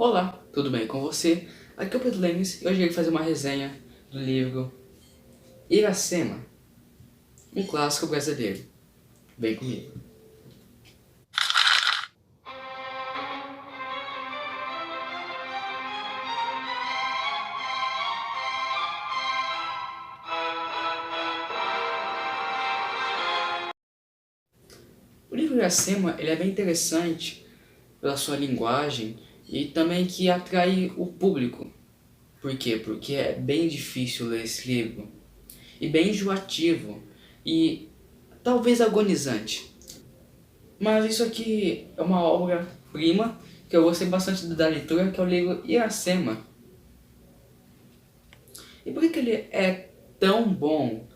Olá, tudo bem com você? Aqui é o Pedro Lemes e hoje eu irei fazer uma resenha do livro Iracema, um clássico brasileiro. Vem comigo. O livro Iracema ele é bem interessante pela sua linguagem e também que atrai o público. Por quê? Porque é bem difícil ler esse livro e bem enjoativo e talvez agonizante. Mas isso aqui é uma obra-prima que eu gostei bastante da leitura, que é o livro Iracema. E por que ele é tão bom,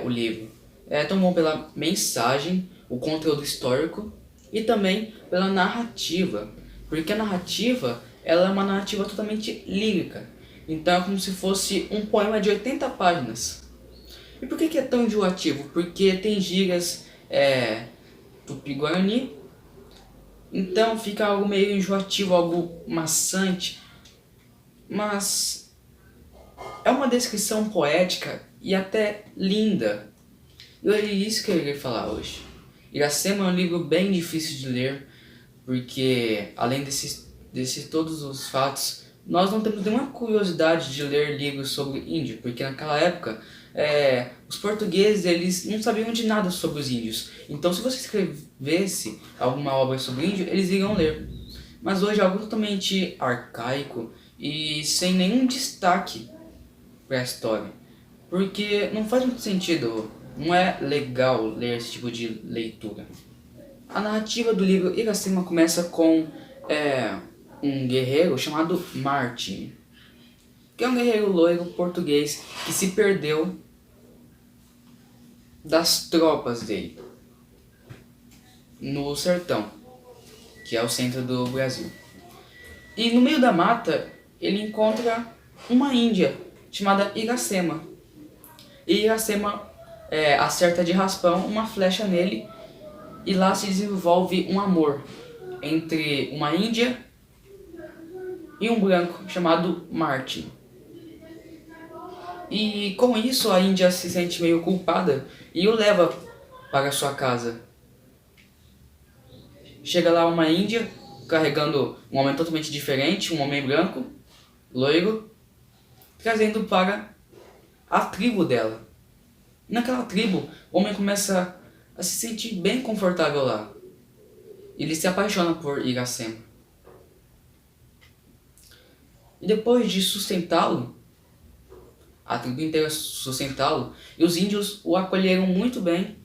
o livro? É tão bom pela mensagem, o conteúdo histórico e também pela narrativa. Porque a narrativa ela é uma narrativa totalmente lírica. Então é como se fosse um poema de 80 páginas. E por que é tão enjoativo? Porque tem gírias tupi-guarani, então fica algo meio enjoativo, algo maçante. Mas é uma descrição poética e até linda. E é isso que eu irei falar hoje. Iracema é um livro bem difícil de ler, porque além desses todos os fatos, nós não temos nenhuma curiosidade de ler livros sobre índio, porque naquela época os portugueses eles não sabiam de nada sobre os índios. Então se você escrevesse alguma obra sobre índio, eles iriam ler. Mas hoje é algo totalmente arcaico e sem nenhum destaque para a história, porque não faz muito sentido, não é legal ler esse tipo de leitura. A narrativa do livro Iracema começa com um guerreiro chamado Martin, que é um guerreiro loiro português que se perdeu das tropas dele no sertão, que é o centro do Brasil. E no meio da mata ele encontra uma índia chamada Iracema. E Iracema acerta de raspão uma flecha nele e lá se desenvolve um amor entre uma índia e um branco chamado Martin. E com isso a índia se sente meio culpada e o leva para sua casa. Chega lá uma índia carregando um homem totalmente diferente, um homem branco, loiro, trazendo para a tribo dela. Naquela tribo, o homem começa a se sentir bem confortável lá. Ele se apaixona por Iracema. E depois de sustentá-lo, a tribo inteira sustentá-lo, e os índios o acolheram muito bem.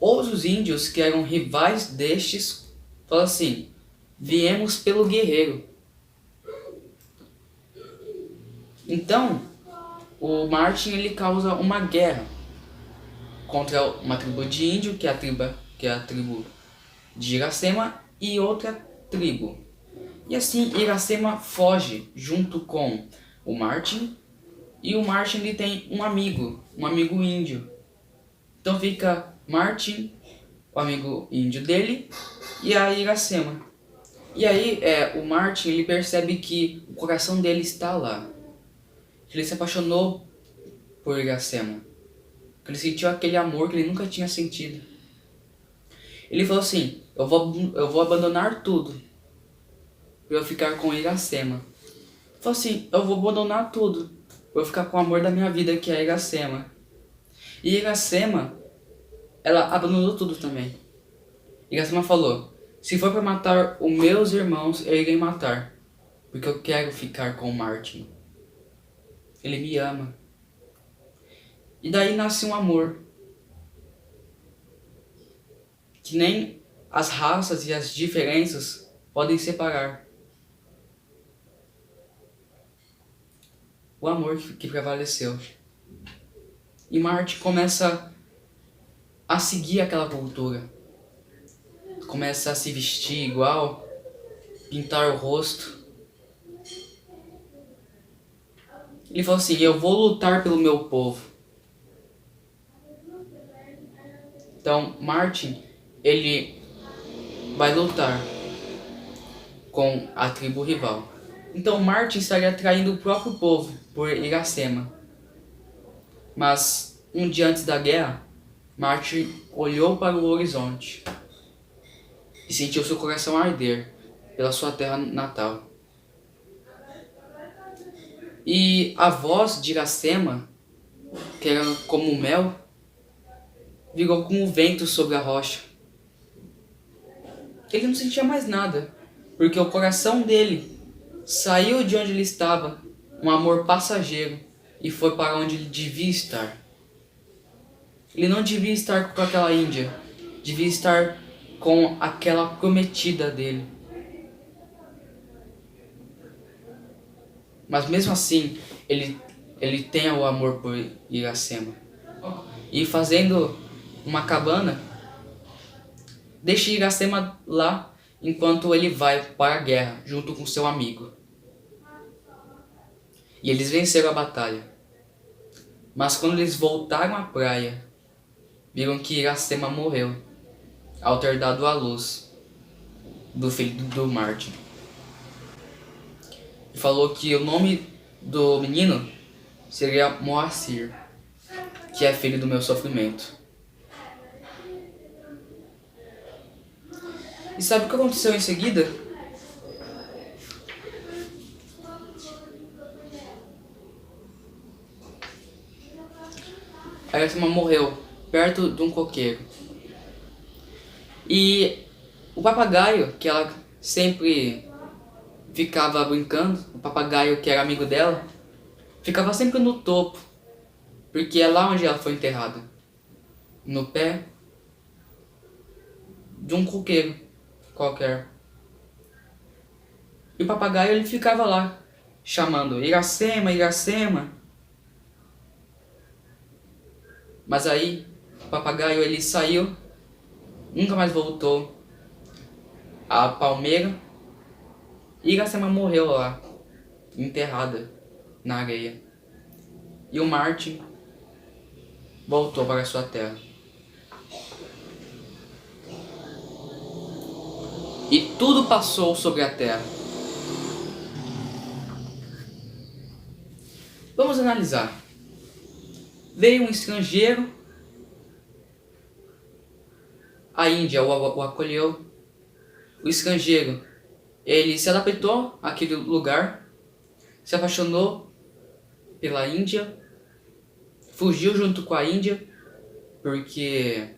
Outros índios que eram rivais destes falam assim: viemos pelo guerreiro. Então, o Martin ele causa uma guerra contra uma tribo de índio, que é a tribo de Iracema, e outra tribo. E assim Iracema foge junto com o Martin, e o Martin ele tem um amigo índio. Então fica Martin, o amigo índio dele, e a Iracema. E aí o Martin ele percebe que o coração dele está lá. Ele se apaixonou por Iracema. Ele sentiu aquele amor que ele nunca tinha sentido. Ele falou assim: eu vou abandonar tudo para eu ficar com Iracema. Ele falou assim: eu vou abandonar tudo para eu ficar com o amor da minha vida, que é Iracema. E Iracema, ela abandonou tudo também. Iracema falou: se for para matar os meus irmãos, eu irei matar, porque eu quero ficar com o Martin. Ele me ama. E daí nasce um amor que nem as raças e as diferenças podem separar. O amor que prevaleceu. E Martin começa a seguir aquela cultura. Começa a se vestir igual, pintar o rosto. Ele falou assim: eu vou lutar pelo meu povo. Então Martin, ele vai lutar com a tribo rival. Então Martin estaria traindo o próprio povo por Iracema. Mas um dia antes da guerra, Martin olhou para o horizonte e sentiu seu coração arder pela sua terra natal. E a voz de Iracema, que era como mel, virou como o vento sobre a rocha. Ele não sentia mais nada, porque o coração dele saiu de onde ele estava, um amor passageiro, e foi para onde ele devia estar. Ele não devia estar com aquela índia, devia estar com aquela prometida dele. Mas mesmo assim, ele tem o amor por Iracema. E fazendo uma cabana, deixa Iracema lá enquanto ele vai para a guerra junto com seu amigo. E eles venceram a batalha. Mas quando eles voltaram à praia, viram que Iracema morreu ao ter dado à luz do filho do Martin. E falou que o nome do menino seria Moacir, que é filho do meu sofrimento. E sabe o que aconteceu em seguida? A Iracema morreu perto de um coqueiro. E o papagaio, que ela sempre ficava brincando, o papagaio que era amigo dela, ficava sempre no topo, porque é lá onde ela foi enterrada, no pé de um coqueiro qualquer. E o papagaio ele ficava lá, chamando Iracema, Iracema. Mas aí o papagaio ele saiu, nunca mais voltou à palmeira, e Iracema morreu lá, enterrada na areia. E o Martin voltou para sua terra. E tudo passou sobre a terra. Vamos analisar. Veio um estrangeiro, a Índia o acolheu. O estrangeiro, ele se adaptou àquele lugar, se apaixonou pela Índia, fugiu junto com a Índia, porque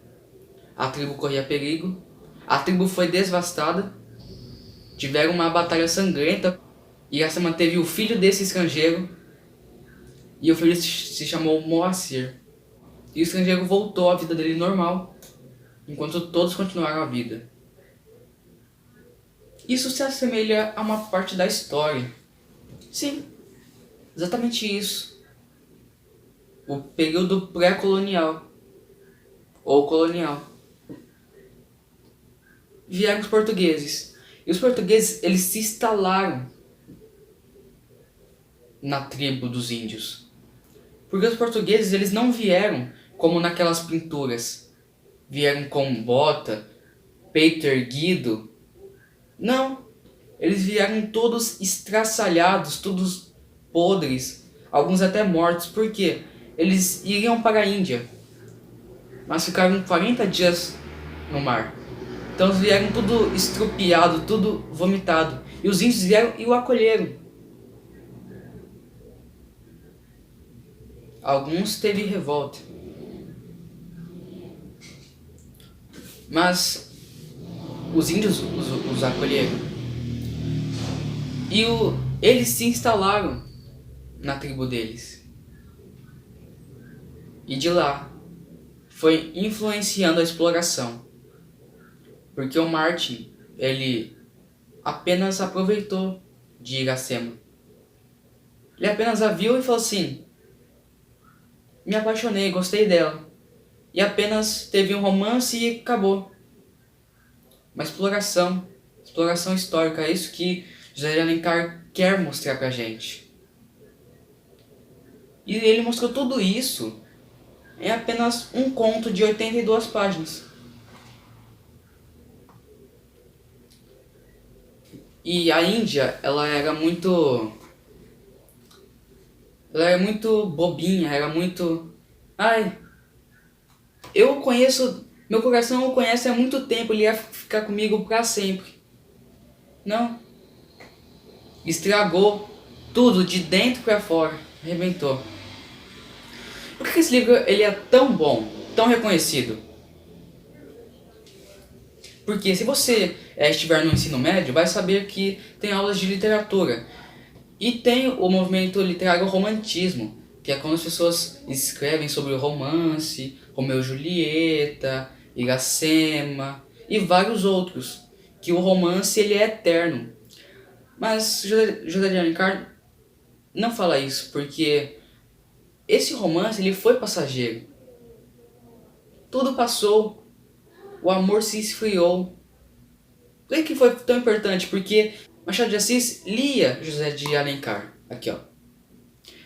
a tribo corria perigo. A tribo foi devastada, tiveram uma batalha sangrenta, e essa manteve o filho desse estrangeiro, e o filho se chamou Moacir. E o estrangeiro voltou à vida dele normal, enquanto todos continuaram a vida. Isso se assemelha a uma parte da história. Sim, exatamente isso. O período pré-colonial, ou colonial. Vieram os portugueses. E os portugueses, eles se instalaram na tribo dos índios. Porque os portugueses, eles não vieram como naquelas pinturas. Vieram com bota, peito erguido. Não. Eles vieram todos estraçalhados, todos podres. Alguns até mortos. Por quê? Eles iriam para a Índia. Mas ficaram 40 dias no mar. Então eles vieram tudo estrupiado, tudo vomitado. E os índios vieram e o acolheram. Alguns teve revolta. Mas os índios os acolheram. E eles se instalaram na tribo deles. E de lá foi influenciando a exploração. Porque o Martin, ele apenas aproveitou de Iracema. Ele apenas a viu e falou assim: me apaixonei, gostei dela. E apenas teve um romance e acabou. Uma exploração histórica, é isso que José de Alencar quer mostrar pra gente. E ele mostrou tudo isso em apenas um conto de 82 E a Índia, ela era muito bobinha, era muito... Ai, eu conheço, meu coração o conhece há muito tempo, ele ia ficar comigo pra sempre. Não, estragou tudo de dentro pra fora, arrebentou. Por que esse livro ele é tão bom, tão reconhecido? Porque se você estiver no ensino médio, vai saber que tem aulas de literatura. E tem o movimento literário romantismo, que é quando as pessoas escrevem sobre o romance, Romeu e Julieta, Iracema e vários outros, que o romance ele é eterno. Mas José de Alencar não fala isso, porque esse romance ele foi passageiro. Tudo passou, o amor se esfriou. Por que foi tão importante? Porque Machado de Assis lia José de Alencar. Aqui, ó.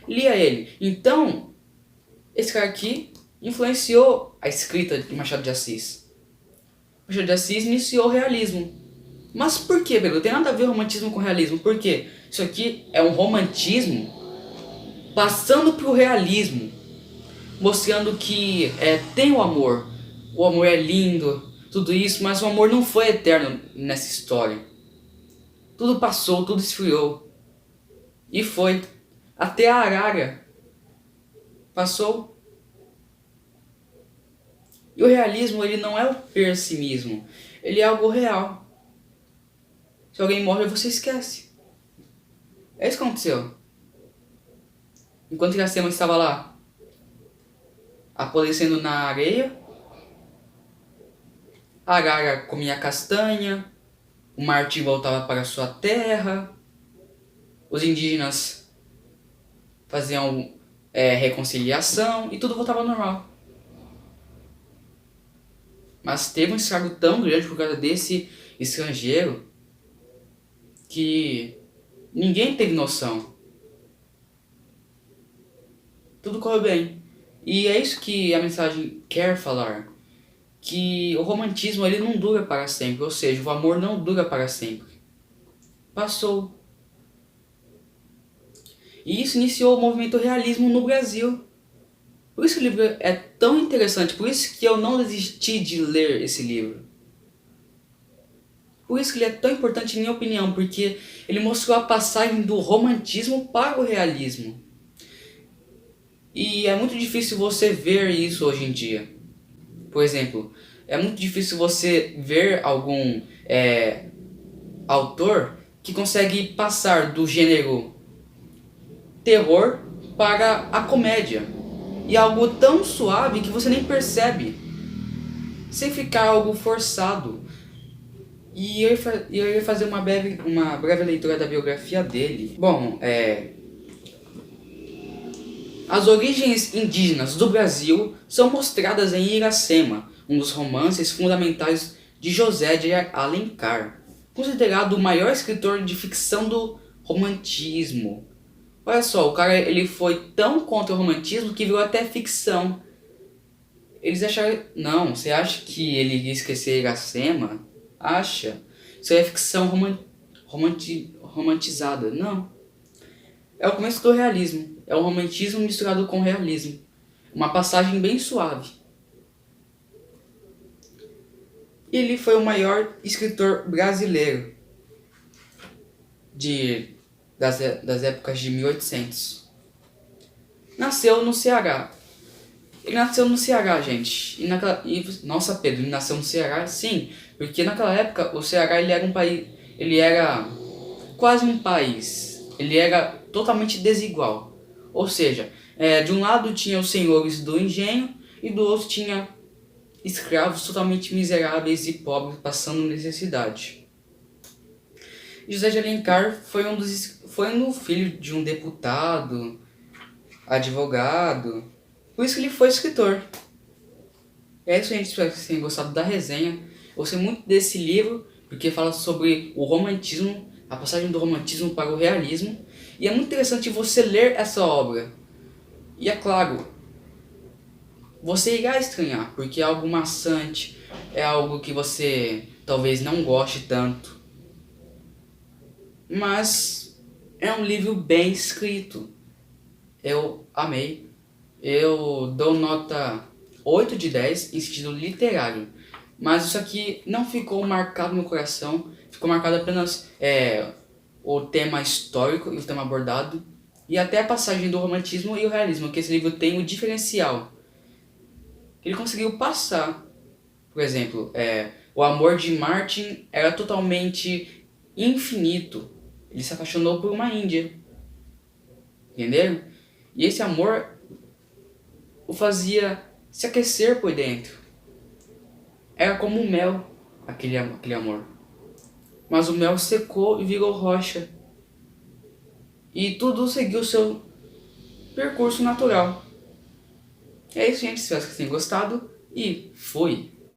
Lia ele. Então, esse cara aqui influenciou a escrita de Machado de Assis. Machado de Assis iniciou o realismo. Mas por que, Pedro? Tem nada a ver romantismo com realismo. Por quê? Isso aqui é um romantismo passando para o realismo. Mostrando que tem o amor. O amor é lindo, tudo isso, mas o amor não foi eterno nessa história. Tudo passou, tudo esfriou. E foi. Até a arara passou. E o realismo ele não é o pessimismo. Ele é algo real. Se alguém morre, você esquece. É isso que aconteceu. Enquanto Iracema estava lá, apodrecendo na areia, a arara comia castanha, o Martim voltava para sua terra, os indígenas faziam reconciliação e tudo voltava ao normal. Mas teve um estrago tão grande por causa desse estrangeiro que ninguém teve noção. Tudo correu bem. E é isso que a mensagem quer falar. Que o romantismo ele não dura para sempre. Ou seja, o amor não dura para sempre. Passou. E isso iniciou o movimento realismo no Brasil. Por isso que o livro é tão interessante. Por isso que eu não desisti de ler esse livro. Por isso que ele é tão importante, em minha opinião. Porque ele mostrou a passagem do romantismo para o realismo. E é muito difícil você ver isso hoje em dia. Por exemplo, é muito difícil você ver algum autor que consegue passar do gênero terror para a comédia. E algo tão suave que você nem percebe. Sem ficar algo forçado. E eu ia fazer uma breve leitura da biografia dele. Bom, as origens indígenas do Brasil são mostradas em Iracema, um dos romances fundamentais de José de Alencar, considerado o maior escritor de ficção do romantismo. Olha só, o cara ele foi tão contra o romantismo que virou até ficção. Eles acharam... Não, você acha que ele ia esquecer Iracema? Acha? Isso é ficção romantizada. Não. É o começo do realismo. É o romantismo misturado com realismo. Uma passagem bem suave. Ele foi o maior escritor brasileiro das épocas de 1800. Nasceu no Ceará. Ele nasceu no Ceará, gente. Nossa, Pedro, ele nasceu no Ceará? Sim, porque naquela época o Ceará ele era um país... Ele era quase um país. Ele era totalmente desigual. Ou seja, de um lado tinha os senhores do engenho e do outro tinha escravos totalmente miseráveis e pobres passando necessidade. José de Alencar foi um filho de um deputado, advogado. Por isso que ele foi escritor. É isso, gente. Espero que vocês tenham gostado da resenha. Eu gostei muito desse livro, porque fala sobre o romantismo, a passagem do romantismo para o realismo. E é muito interessante você ler essa obra. E é claro, você irá estranhar, porque é algo maçante, é algo que você talvez não goste tanto. mas é um livro bem escrito. Eu amei. Eu dou nota 8 de 10 em sentido literário. Mas isso aqui não ficou marcado no meu coração. Ficou marcado apenas o tema histórico e o tema abordado. E até a passagem do romantismo e o realismo, que esse livro tem o diferencial. Ele conseguiu passar. Por exemplo, o amor de Martin era totalmente infinito. Ele se apaixonou por uma índia. Entenderam? E esse amor o fazia se aquecer por dentro. Era como um mel, aquele amor. Mas o mel secou e virou rocha. E tudo seguiu o seu percurso natural. É isso, gente. Espero que vocês tenham gostado. E fui!